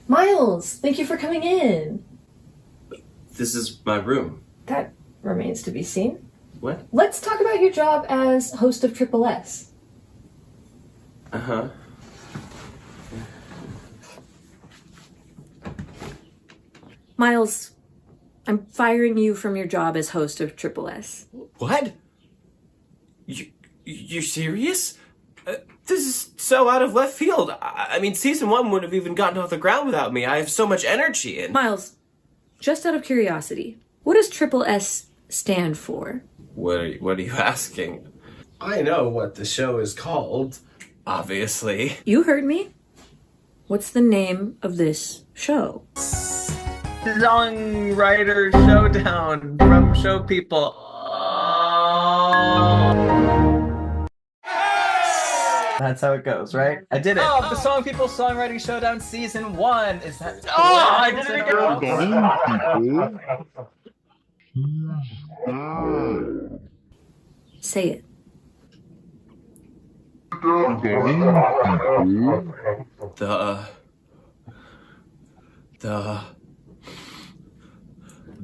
Miles, thank you for coming in. This is my room. That remains to be seen. What? Let's talk about your job as host of Triple S. Uh-huh. Miles, I'm firing you from your job as host of Triple S. What? You're serious? This is so out of left field. I mean, season 1 wouldn't have even gotten off the ground without me. I have so much energy and... Miles, just out of curiosity, what does Triple S stand for? What are you asking? I know what the show is called. Obviously. You heard me. What's the name of this show? Songwriter Showdown from Showpeople. That's how it goes, right? I did it. Oh, the Songpeople Songwriting Showdown Season 1. Is that... Oh, I did it again. Say it.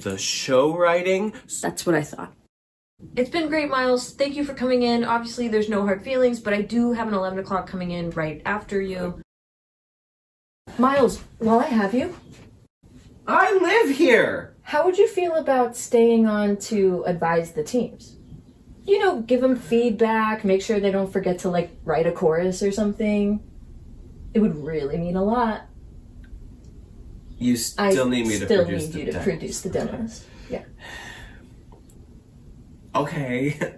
The show writing? That's what I thought. It's been great, Miles. Thank you for coming in. Obviously, there's no hard feelings, but I do have an 11 o'clock coming in right after you. Miles, while I have you, I live here! how would you feel about staying on to advise the teams? You know, give them feedback, make sure they don't forget to, like, write a chorus or something. It would really mean a lot. You still need me to produce the demos. Produce the demos. Yeah. Okay.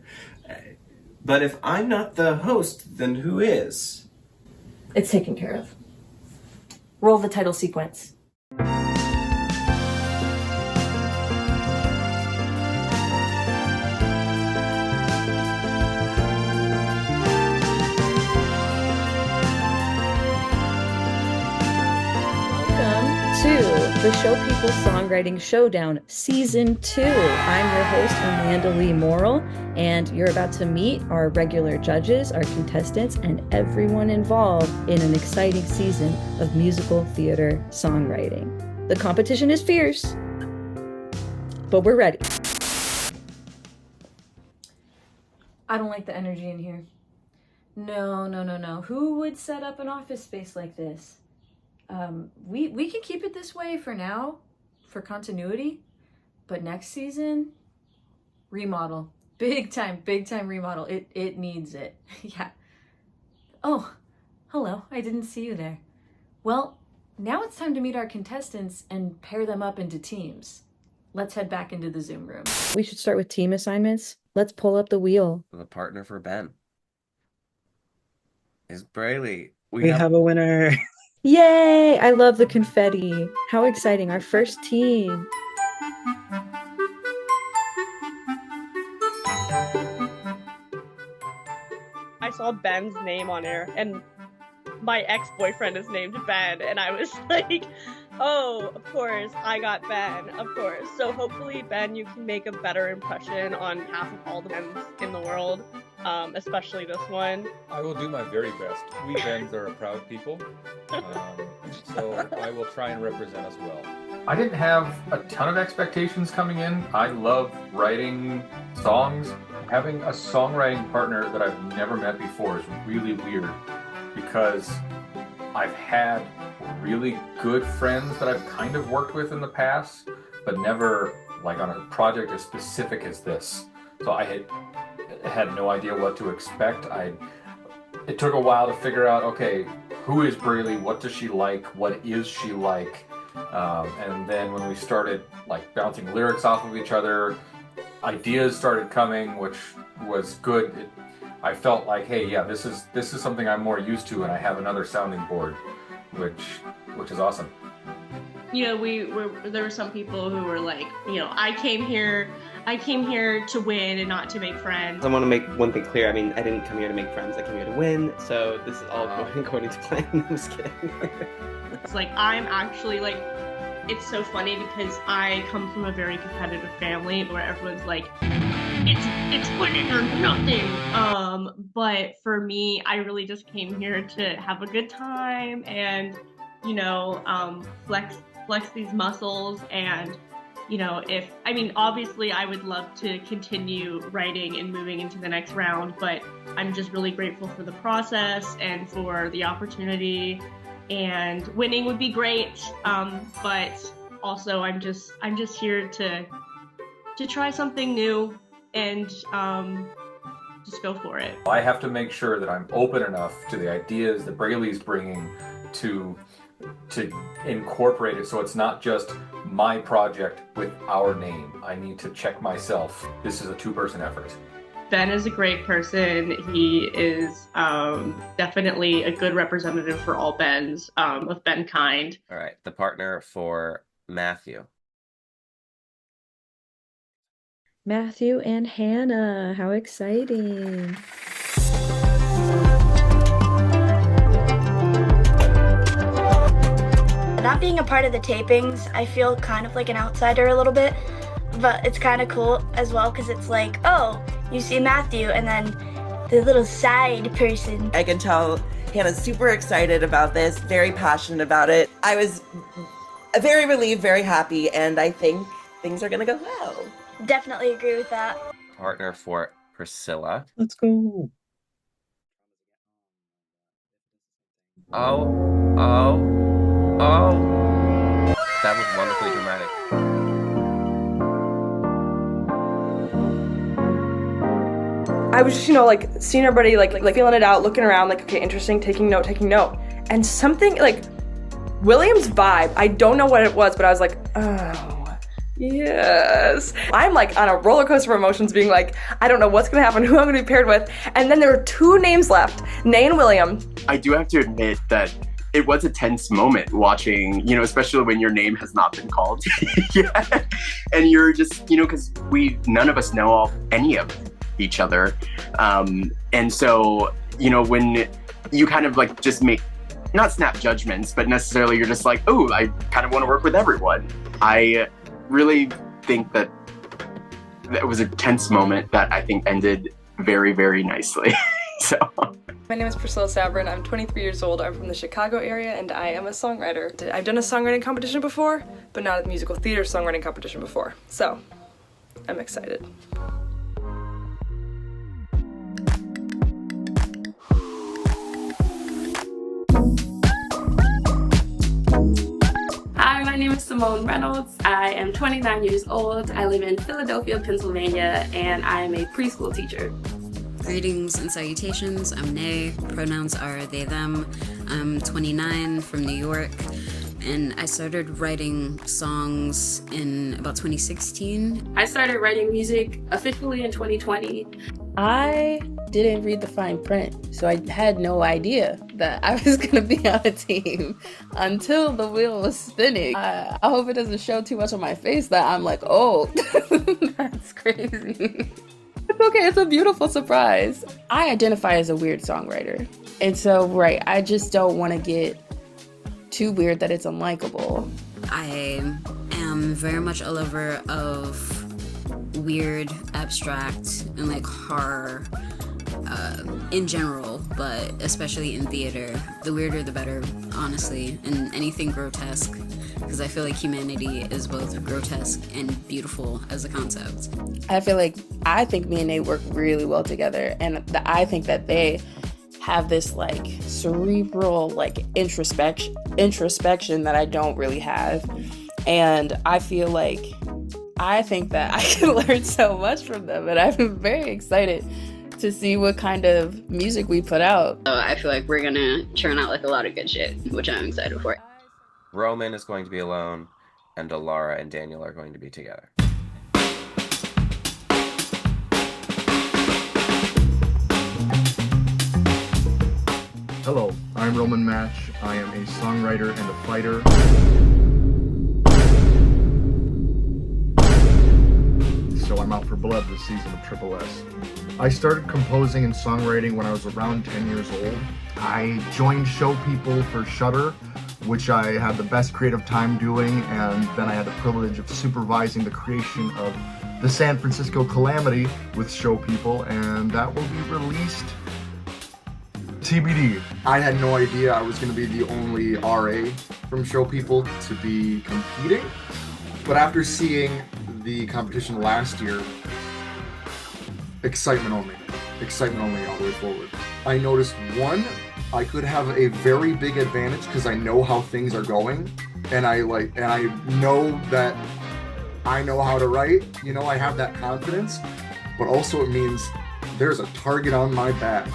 But if I'm not the host, then who is? It's taken care of. Roll the title sequence. To the Showpeople Songwriting Showdown Season 2. I'm your host, Amanda Lee Morrill, and you're about to meet our regular judges, our contestants, and everyone involved in an exciting season of musical theater songwriting. The competition is fierce, but we're ready. I don't like the energy in here. No. Who would set up an office space like this? We can keep it this way for now, for continuity, but next season, remodel. Big time remodel. It needs it. Yeah. Oh, hello. I didn't see you there. Well, now it's time to meet our contestants and pair them up into teams. Let's head back into the Zoom room. We should start with team assignments. Let's pull up the wheel. The partner for Ben is Brayley. We have a winner. Yay! I love the confetti. How exciting, our first team. I saw Ben's name on air, and my ex-boyfriend is named Ben, and I was like, oh, of course, I got Ben, of course. So hopefully, Ben, you can make a better impression on half of all the Bens in the world, especially this one. I will do my very best. We Bens are a proud people, so I will try and represent us well. I didn't have a ton of expectations coming in. I love writing songs. Having a songwriting partner that I've never met before is really weird because I've had really good friends that I've kind of worked with in the past, but never like on a project as specific as this. So I had no idea what to expect. It took a while to figure out, okay, who is Brayley? What does she like? What is she like? And then when we started like bouncing lyrics off of each other, ideas started coming, which was good. I felt like, hey, yeah, this is something I'm more used to, and I have another sounding board, which is awesome. You know, there were some people who were like, you know, I came here to win and not to make friends. I want to make one thing clear. I mean, I didn't come here to make friends. I came here to win. So this is all going according to plan. I'm just kidding. It's like, I'm actually like, it's so funny because I come from a very competitive family where everyone's like, it's winning or nothing. But for me, I really just came here to have a good time and you know, flex these muscles. And, you know, obviously I would love to continue writing and moving into the next round, but I'm just really grateful for the process and for the opportunity. And winning would be great, but also I'm just here to try something new and just go for it. I have to make sure that I'm open enough to the ideas that Braley's bringing to incorporate it, so it's not just my project with our name. I need to check myself. This is a two-person effort. Ben is a great person. He is definitely a good representative for all Bens, of Ben kind. All right, the partner for Matthew. Matthew and Hannah, how exciting. Not being a part of the tapings, I feel kind of like an outsider a little bit, but it's kind of cool as well because it's like, oh, you see Matthew and then the little side person. I can tell Hannah's super excited about this, very passionate about it. I was very relieved, very happy, and I think things are gonna go well. Definitely agree with that. Partner for Priscilla. Let's go. Oh. That was wonderfully dramatic. I was just, you know, like seeing everybody like feeling it out, looking around, like, okay, interesting, taking note. And something like William's vibe, I don't know what it was, but I was like, oh. Yes. I'm like on a roller coaster of emotions being like, I don't know what's gonna happen, who I'm gonna be paired with. And then there were two names left, Nay and William. I do have to admit that it was a tense moment watching, you know, especially when your name has not been called yet. And you're just, you know, because none of us know any of each other. And so, you know, when you kind of like just make, not snap judgments, but necessarily you're just like, oh, I kind of want to work with everyone. I really think that was a tense moment that I think ended very, very nicely. So. My name is Priscilla Sabrin. I'm 23 years old. I'm from the Chicago area and I am a songwriter. I've done a songwriting competition before, but not a musical theater songwriting competition before. So, I'm excited. Hi, my name is Simone Reynolds. I am 29 years old. I live in Philadelphia, Pennsylvania, and I am a preschool teacher. Greetings and salutations. I'm Nay. Pronouns are they, them. I'm 29 from New York, and I started writing songs in about 2016. I started writing music officially in 2020. I didn't read the fine print, so I had no idea that I was gonna be on a team until the wheel was spinning. I hope it doesn't show too much on my face that I'm like, oh, that's crazy. It's okay, it's a beautiful surprise. I identify as a weird songwriter. And so, right, I just don't want to get too weird that it's unlikable. I am very much a lover of weird, abstract, and like horror in general, but especially in theater. The weirder the better, honestly, and anything grotesque, because I feel like humanity is both grotesque and beautiful as a concept. I think me and Nate work really well together, and I think that they have this like cerebral like introspection that I don't really have, and I feel like I think that I can learn so much from them, and I'm very excited to see what kind of music we put out. I feel like we're gonna churn out like a lot of good shit, which I'm excited for. Roman is going to be alone, and Alara and Daniel are going to be together. Hello, I'm Roman Match. I am a songwriter and a fighter. So I'm out for blood this season of Triple S. I started composing and songwriting when I was around 10 years old. I joined Showpeople for Shudder, which I had the best creative time doing, and then I had the privilege of supervising the creation of the San Francisco Calamity with Showpeople, and that will be released TBD. I had no idea I was going to be the only RA from Showpeople to be competing. But after seeing the competition last year, excitement only all the way forward. I noticed one, I could have a very big advantage because I know how things are going, and I know that I know how to write. You know, I have that confidence, but also it means there's a target on my back.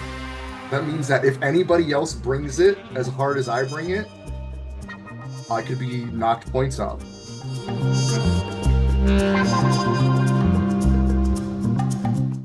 That means that if anybody else brings it as hard as I bring it, I could be knocked points off.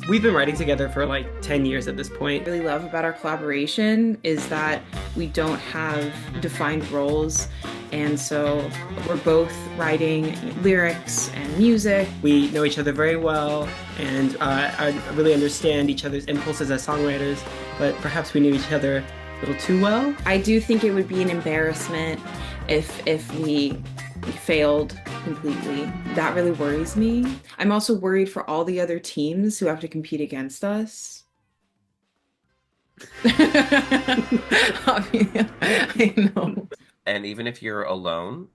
We've been writing together for like 10 years at this point. What I really love about our collaboration is that we don't have defined roles, and so we're both writing lyrics and music. We know each other very well, and I really understand each other's impulses as songwriters, but perhaps we knew each other a little too well. I do think it would be an embarrassment if we failed completely. That really worries me. I'm also worried for all the other teams who have to compete against us. I know. And even if you're alone,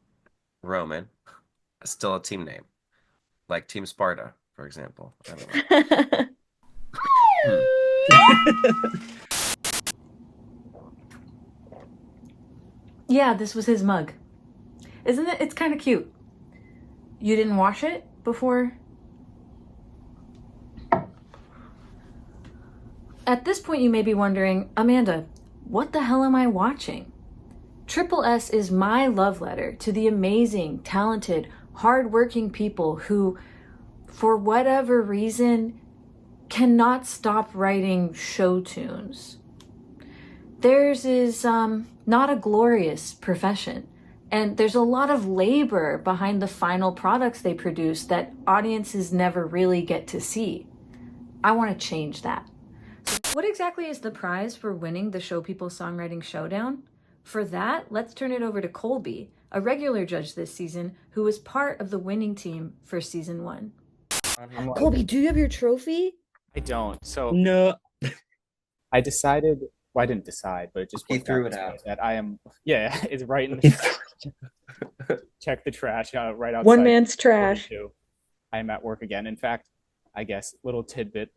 Roman, still a team name. Like Team Sparta, for example. I don't know. Yeah, this was his mug. Isn't it? It's kind of cute. You didn't wash it before? At this point, you may be wondering, Amanda, what the hell am I watching? S is my love letter to the amazing, talented, hardworking people who, for whatever reason, cannot stop writing show tunes. Theirs is not a glorious profession. And there's a lot of labor behind the final products they produce that audiences never really get to see. I want to change that. So what exactly is the prize for winning the Showpeople Songwriting Showdown? For that, let's turn it over to Colby, a regular judge this season who was part of the winning team for season 1. Colby, do you have your trophy? I don't. So no. I decided. Well, I didn't decide, but it just He threw it out. that I am. Yeah, it's right in the. Check the trash right outside. One man's trash. I am at work again. In fact, I guess little tidbit: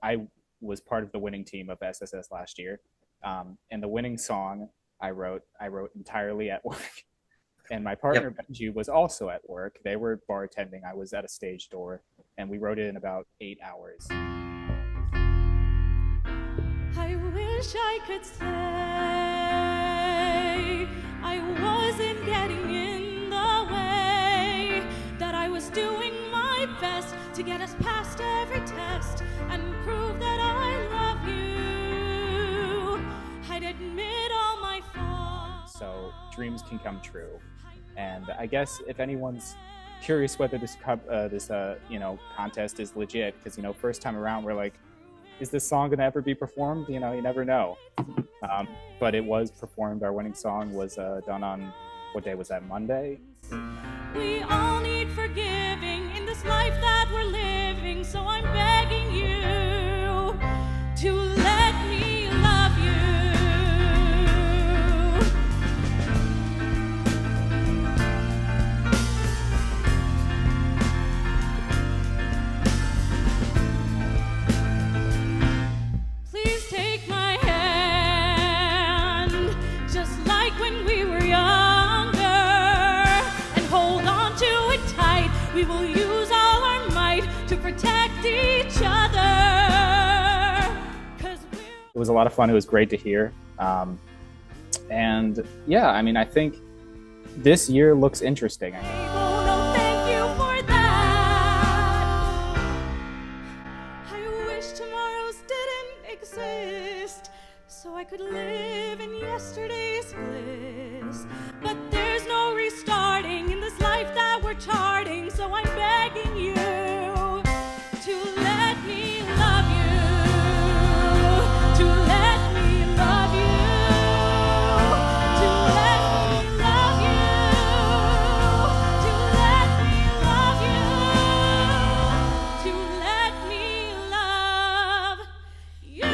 I was part of the winning team of SSS last year, and the winning song I wrote entirely at work. And my partner Benji was also at work. They were bartending. I was at a stage door, and we wrote it in about 8 hours. I wish I could say I wasn't getting in the way, that I was doing my best to get us past every test and prove that I love you. I'd admit all my faults. So dreams can come true. And I guess if anyone's curious whether this contest is legit, because first time around we're like, is this song gonna ever be performed? You never know. But it was performed. Our winning song was done on, what day was that? Monday. We all need forgiving in this life that we're living, so I'm begging you to let me love you. Please take my hand, just like when we were younger, and hold on to it tight. We will use all our might to protect each other. It was a lot of fun. It was great to hear. And yeah, I think this year looks interesting. Thank you for that. I wish tomorrows didn't exist, so I could live in yesterday's bliss. But there's no restarting in this life that we're charting, so I'm begging you to let me love you, to let me love you, to let me love you, to let me love you, to let me love you.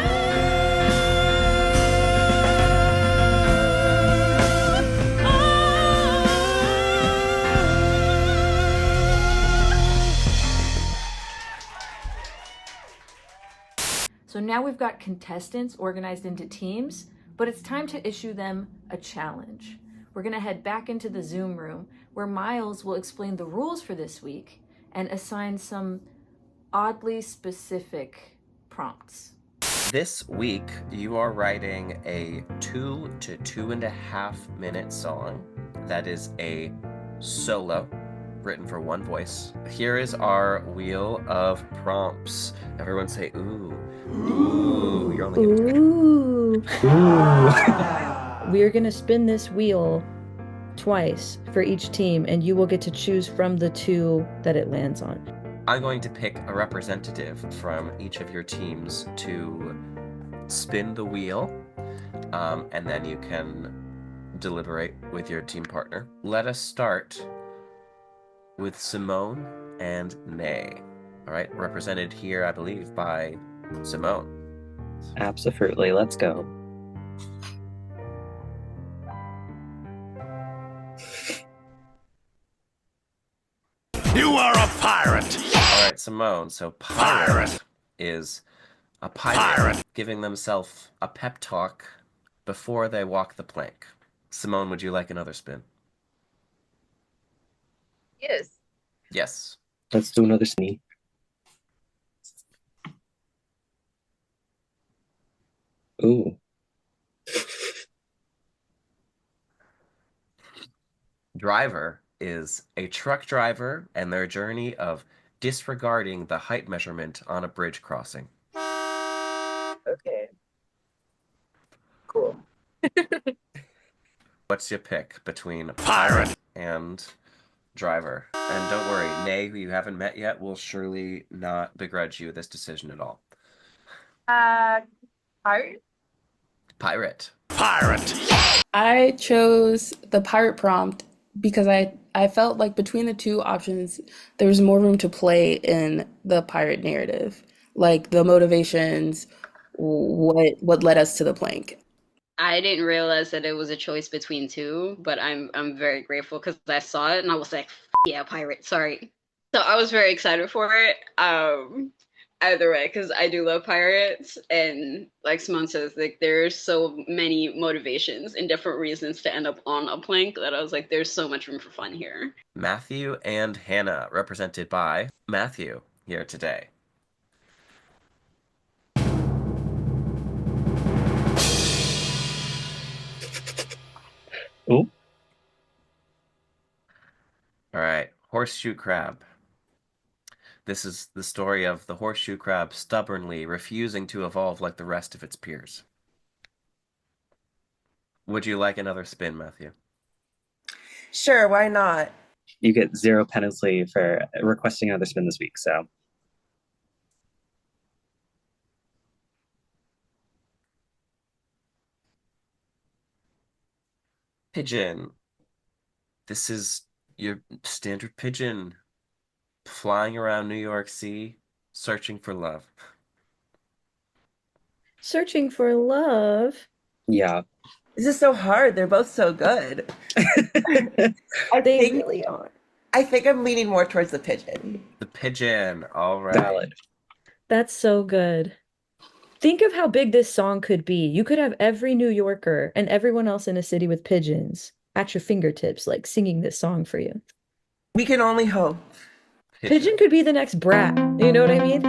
So now we've got contestants organized into teams, but it's time to issue them a challenge. We're gonna head back into the Zoom room where Miles will explain the rules for this week and assign some oddly specific prompts. This week, you are writing a 2 to 2.5 minute song that is a solo written for one voice. Here is our wheel of prompts. Everyone say ooh. Ooh. You're only gonna Ooh. We're gonna spin this wheel twice for each team, and you will get to choose from the two that it lands on. I'm going to pick a representative from each of your teams to spin the wheel, and then you can deliberate with your team partner. Let us start with Simone and Nay. All right, represented here, I believe, by Simone. Absolutely, let's go. You are a pirate! All right, Simone, so pirate is a pirate giving themselves a pep talk before they walk the plank. Simone, would you like another spin? Yes. Yes. Let's do another sneak. Ooh. Driver is a truck driver and their journey of disregarding the height measurement on a bridge crossing. Okay. Cool. What's your pick between pirate and driver? And don't worry, Nay, who you haven't met yet, will surely not begrudge you this decision at all. Pirate? Pirate. I chose the pirate prompt because I felt like between the two options, there was more room to play in the pirate narrative, like the motivations, what led us to the plank. I didn't realize that it was a choice between two, but I'm very grateful because I saw it and I was like, yeah, pirate, sorry. So I was very excited for it. Either way, because I do love pirates, and like Simone says, like there's so many motivations and different reasons to end up on a plank that I was like, there's so much room for fun here. Matthew and Hannah, represented by Matthew here today. Ooh. All right, horseshoe crab. This is the story of the horseshoe crab stubbornly refusing to evolve like the rest of its peers. Would you like another spin, Matthew? Sure, why not? You get 0 penalty for requesting another spin this week, so. Pigeon. This is your standard pigeon flying around New York City, searching for love. Searching for love. Yeah. This is so hard. They're both so good. They really are. I think I'm leaning more towards the pigeon. The pigeon, all right. Valid. That's so good. Think of how big this song could be. You could have every New Yorker and everyone else in a city with pigeons at your fingertips, like singing this song for you. We can only hope. Pigeon could be the next Brat. You know what I mean?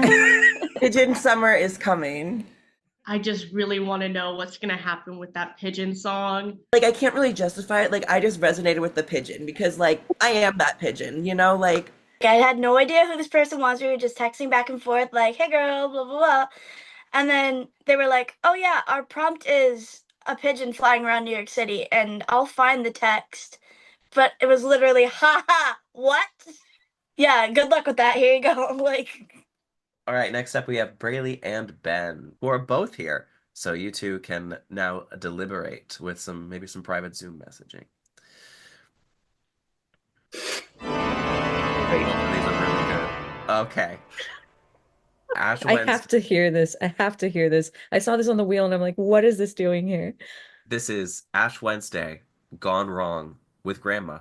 Pigeon summer is coming. I just really want to know what's going to happen with that pigeon song. Like, I can't really justify it. Like, I just resonated with the pigeon because, like, I am that pigeon, you know? Like, I had no idea who this person was. We were just texting back and forth, like, hey girl, blah, blah, blah. And then they were like, oh yeah, our prompt is a pigeon flying around New York City. And I'll find the text. But it was literally, ha ha, what? Yeah, good luck with that. Here you go. Like, All right, next up we have Braylee and Ben, who are both here. So you two can now deliberate with maybe some private Zoom messaging. Both of these are really good. Okay. Ash I Wednesday. have to hear this. I have to hear this. I saw this on the wheel and I'm like, what is this doing here? This is Ash Wednesday, Gone Wrong with Grandma.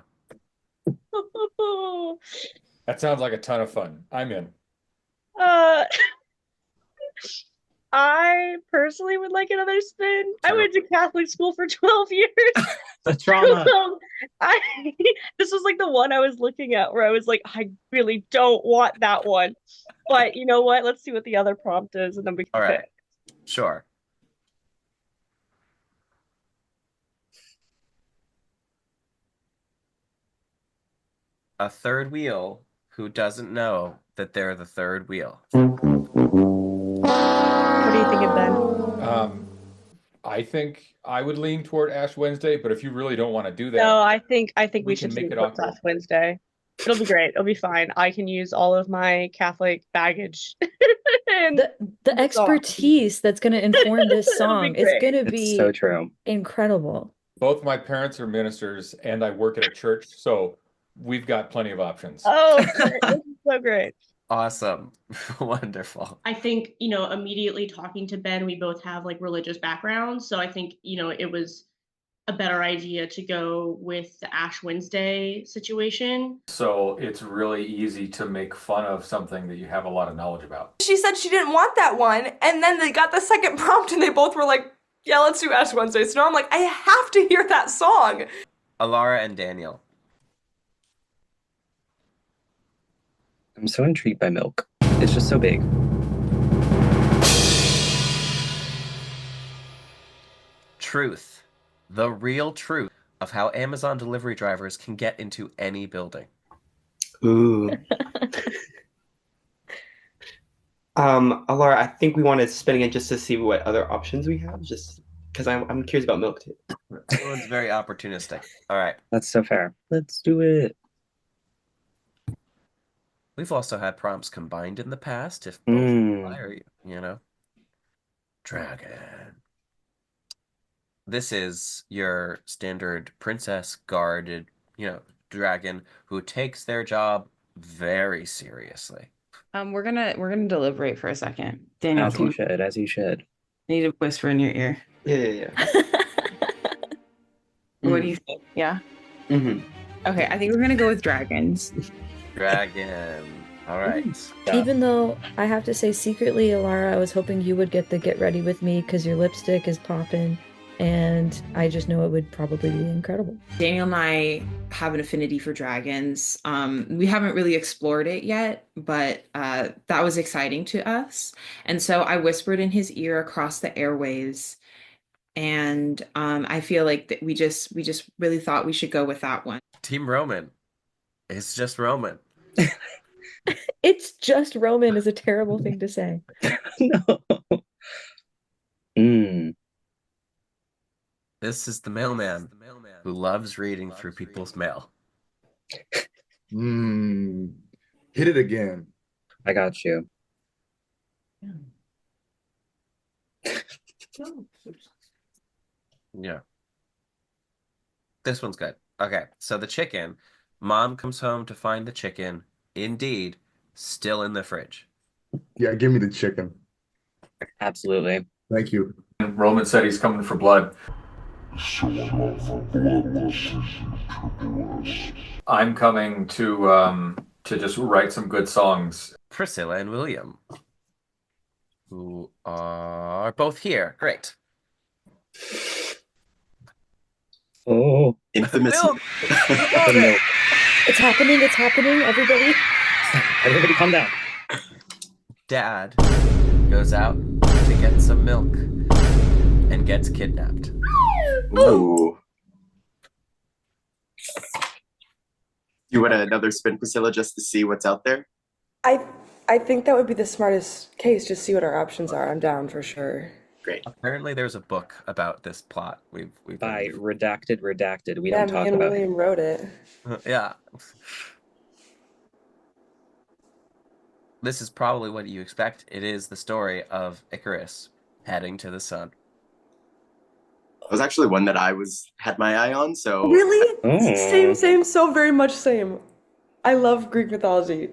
That sounds like a ton of fun. I'm in. I personally would like another spin. I went to Catholic school for 12 years. The trauma. So this was like the one I was looking at where I was like, I really don't want that one. But you know what? Let's see what the other prompt is and then we can All right. pick. Sure. A third wheel who doesn't know that they're the third wheel. What do you think of Ben? I think I would lean toward Ash Wednesday, but if you really don't want to do that, No, I think we can should make do it awkward. Last Wednesday. It'll be great. It'll be fine. I can use all of my Catholic baggage. And The expertise that's going to inform this It'll be song is great. going to It's be so true. incredible. Both my parents are ministers and I work at a church, so we've got plenty of options. Oh, great. This is so great. Awesome. Wonderful. I think, immediately talking to Ben, we both have like religious backgrounds. So I think, it was a better idea to go with the Ash Wednesday situation. So it's really easy to make fun of something that you have a lot of knowledge about. She said she didn't want that one, and then they got the second prompt and they both were like, yeah, let's do Ash Wednesday. So now I'm like, I have to hear that song. Alara and Daniel. I'm so intrigued by milk. It's just so big. Truth. The real truth of how Amazon delivery drivers can get into any building. Ooh. Alara, I think we want to spin again just to see what other options we have, just because I'm curious about milk too. Everyone's very opportunistic. All right. That's so fair. Let's do it. We've also had prompts combined in the past if both inspire you, Dragon. This is your standard princess guarded, dragon who takes their job very seriously. We're gonna deliberate for a second. Daniel, As you should. I need to whisper in your ear. Yeah. What do you think? Yeah? Mm-hmm. Okay, I think we're gonna go with dragons. Dragon. All right. Even though I have to say secretly, Alara, I was hoping you would get the get ready with me because your lipstick is popping. And I just know it would probably be incredible. Daniel and I have an affinity for dragons. We haven't really explored it yet, but that was exciting to us. And so I whispered in his ear across the airwaves. And I feel like that we just really thought we should go with that one. Team Roman. It's just Roman. It's just Roman is a terrible thing to say. This is the mailman who loves reading through people's mail. Hit it again. I got you. Yeah. This one's good. Okay, so the chicken. Mom comes home to find the chicken, indeed, still in the fridge. Yeah, give me the chicken. Absolutely. Thank you. Roman said he's coming for blood. I'm coming to just write some good songs. Priscilla and William, who are both here. Great. Oh, infamous. Milk. Milk. It's happening, everybody. Everybody calm down. Dad goes out to get some milk and gets kidnapped. Ooh. You want another spin, Priscilla, just to see what's out there? I think that would be the smartest case. Just see what our options are. I'm down for sure. Great. Apparently, there's a book about this plot. We've By redacted. We Yeah, don't talk me and about William wrote it. Yeah. This is probably what you expect. It is the story of Icarus heading to the sun. That was actually one that I had my eye on, so... Really? Same, so very much same. I love Greek mythology.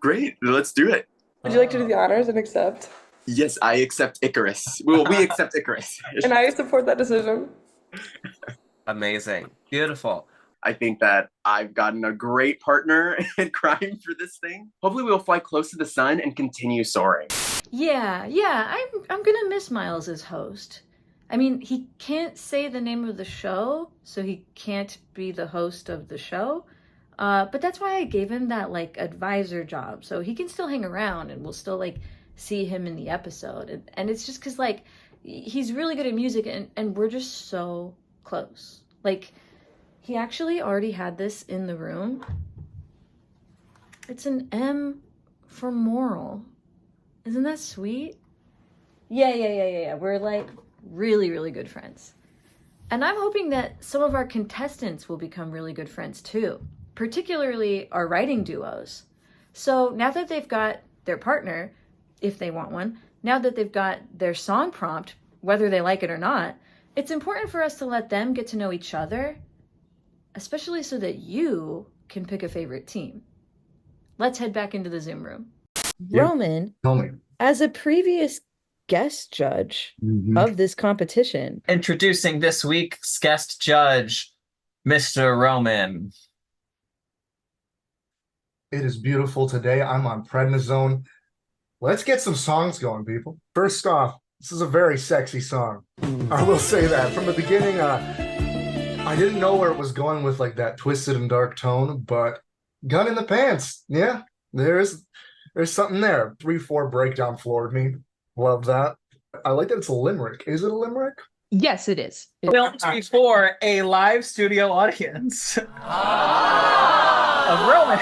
Great, let's do it. Would you like to do the honors and accept? Yes, I accept Icarus. Well, we accept Icarus. And I support that decision. Amazing. Beautiful. I think that I've gotten a great partner in crime for this thing. Hopefully we'll fly close to the sun and continue soaring. Yeah, I'm gonna miss Miles as host. I mean, he can't say the name of the show, so he can't be the host of the show. But that's why I gave him that like advisor job, so he can still hang around and we'll still like see him in the episode. And it's just because like he's really good at music and we're just so close. Like he actually already had this in the room. It's an M for moral. Isn't that sweet? Yeah. We're like really, really good friends. And I'm hoping that some of our contestants will become really good friends too, particularly our writing duos. So now that they've got their partner, if they want one, now that they've got their song prompt, whether they like it or not, it's important for us to let them get to know each other, especially so that you can pick a favorite team. Let's head back into the Zoom room. Roman, Tell me. as a previous guest judge of this competition, Introducing this week's guest judge, Mr. Roman. It is beautiful today. I'm on prednisone. Let's get some songs going, people. First off, this is a very sexy song. I will say that from the beginning, I didn't know where it was going with like that twisted and dark tone, but gun in the pants. Yeah, there's something there. 3/4 breakdown floored me. Love that. I like that it's a limerick. Is it a limerick? Yes, it is. Filmed before a live studio audience. Of Roman.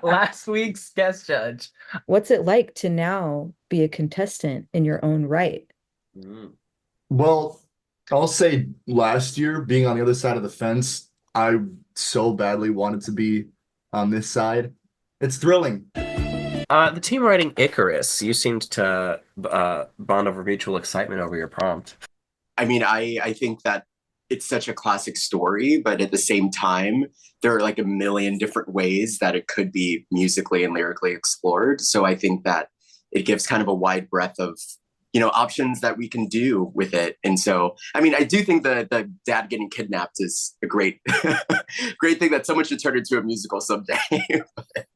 Last week's guest judge. what's it like to now be a contestant in your own right? Well, I'll say last year, being on the other side of the fence, I so badly wanted to be on this side. It's thrilling. The team writing Icarus, you seemed to bond over mutual excitement over your prompt. I mean, I think that it's such a classic story, but at the same time, there are like a million different ways that it could be musically and lyrically explored. So I think that it gives kind of a wide breadth of, options that we can do with it. And so, I mean, I do think the dad getting kidnapped is a great, great thing that someone should turn into a musical someday. I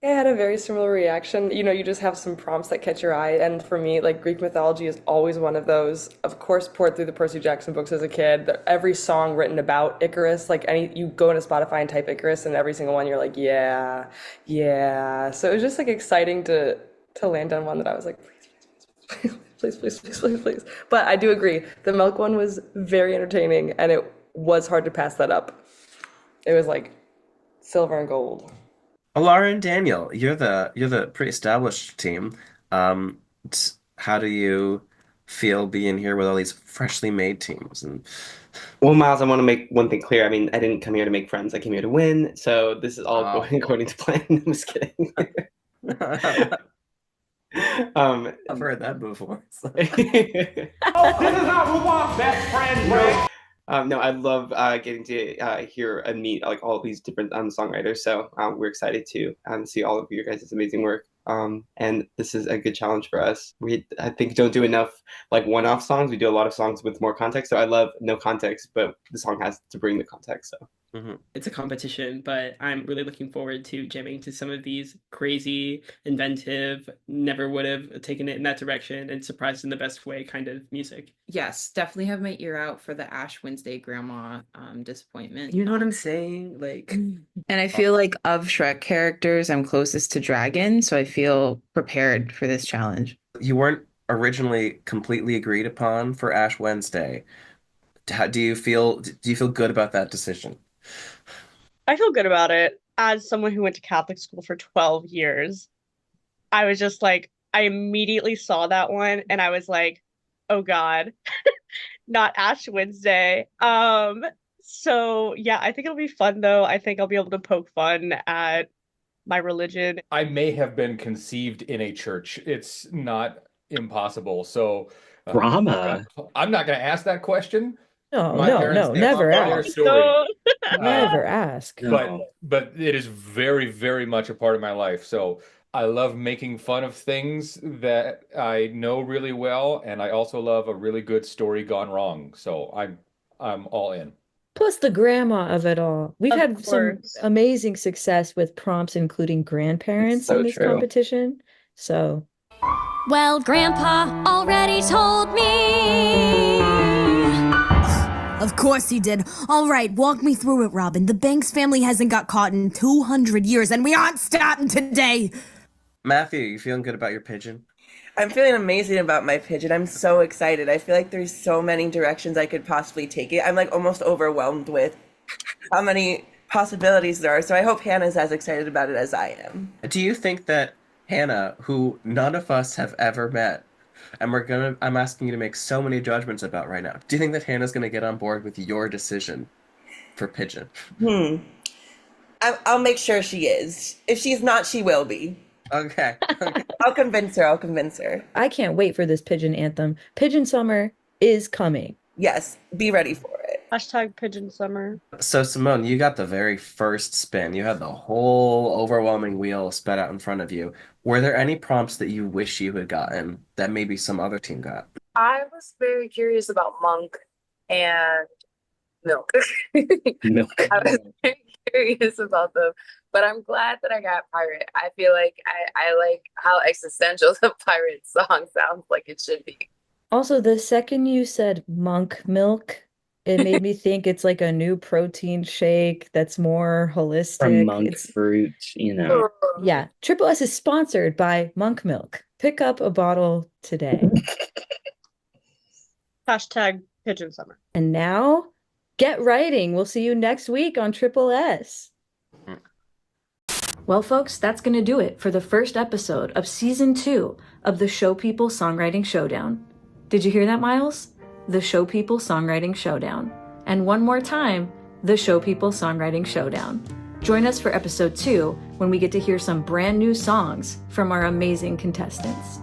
had a very similar reaction. You just have some prompts that catch your eye. And for me, like Greek mythology is always one of those. Of course, poured through the Percy Jackson books as a kid. Every song written about Icarus, you go into Spotify and type Icarus, and every single one you're like, yeah. So it was just like exciting to land on one that I was like, please. But I do agree. The milk one was very entertaining, and it was hard to pass that up. It was like silver and gold. Alara and Daniel, you're the pre-established team. How do you feel being here with all these freshly made teams? And Well, Miles, I want to make one thing clear. I mean, I didn't come here to make friends. I came here to win. So this is all going according to plan. I'm just kidding. I've heard that before. This is not who wants best friends, bro. No, I love getting to hear and meet like all of these different songwriters. So we're excited to see all of your guys' amazing work. And this is a good challenge for us. I think don't do enough like one-off songs. We do a lot of songs with more context. So I love no context, but the song has to bring the context. So. It's a competition, but I'm really looking forward to jamming to some of these crazy, inventive, never would have taken it in that direction, and surprised in the best way kind of music. Yes, definitely have my ear out for the Ash Wednesday grandma disappointment. You know what I'm saying? Like, And I feel like of Shrek characters, I'm closest to Dragon, so I feel prepared for this challenge. You weren't originally completely agreed upon for Ash Wednesday. Do you feel good about that decision? I feel good about it. As someone who went to Catholic school for 12 years, I was just like, I immediately saw that one and I was like, oh God, not Ash Wednesday. So yeah, I think it'll be fun though. I think I'll be able to poke fun at my religion. I may have been conceived in a church. It's not impossible. So drama. I'm not going to ask that question. No, never ask. Never ask. But it is very, very much a part of my life. So I love making fun of things that I know really well, and I also love a really good story gone wrong. So I'm all in. Plus the grandma of it all. We've had some amazing success with prompts including grandparents in this competition. So Well, Grandpa already told me. Of course he did. All right, walk me through it, Robin. The Banks family hasn't got caught in 200 years, and we aren't starting today. Matthew, you feeling good about your pigeon? I'm feeling amazing about my pigeon. I'm so excited. I feel like there's so many directions I could possibly take it. I'm like almost overwhelmed with how many possibilities there are. So I hope Hannah's as excited about it as I am. Do you think that Hannah, who none of us have ever met, and I'm asking you to make so many judgments about right now, do you think that Hannah's gonna get on board with your decision for pigeon? I'll make sure she is. If she's not, she will be. Okay. I'll convince her. I can't wait for this pigeon anthem. Pigeon summer is coming. Yes, be ready for it. Hashtag pigeon summer. So Simone, you got the very first spin. You had the whole overwhelming wheel spread out in front of you. Were there any prompts that you wish you had gotten that maybe some other team got? I was very curious about Monk and Milk. Milk. I was very curious about them, but I'm glad that I got Pirate. I feel like I like how existential the Pirate song sounds like it should be. Also, the second you said monk milk, it made me think it's like a new protein shake that's more holistic. From monk fruit, you know. Yeah, Triple S is sponsored by Monk Milk. Pick up a bottle today. Hashtag pigeon summer. And now, get writing. We'll see you next week on Triple S. Well, folks, that's going to do it for the first episode of Season 2 of the Showpeople Songwriting Showdown. Did you hear that, Miles? The Showpeople Songwriting Showdown. And one more time, the Showpeople Songwriting Showdown. Join us for episode 2 when we get to hear some brand new songs from our amazing contestants.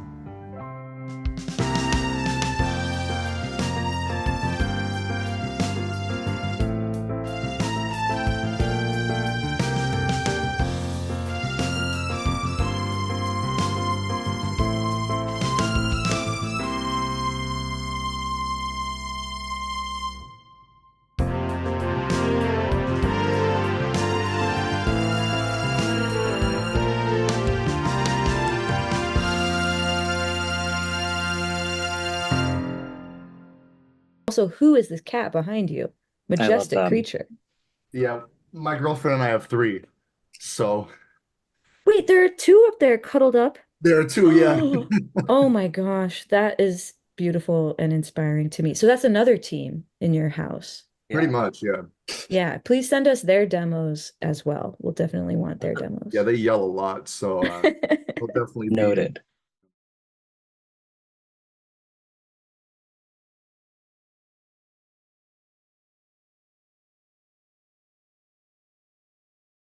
Also, who is this cat behind you? Majestic creature. Yeah, my girlfriend and I have 3. So Wait, there are 2 up there cuddled up? there are 2, yeah. Oh my gosh, that is beautiful and inspiring to me. So that's another team in your house. Pretty much, yeah. Yeah, please send us their demos as well. We'll definitely want their demos. Yeah, they yell a lot, so we'll definitely Noted.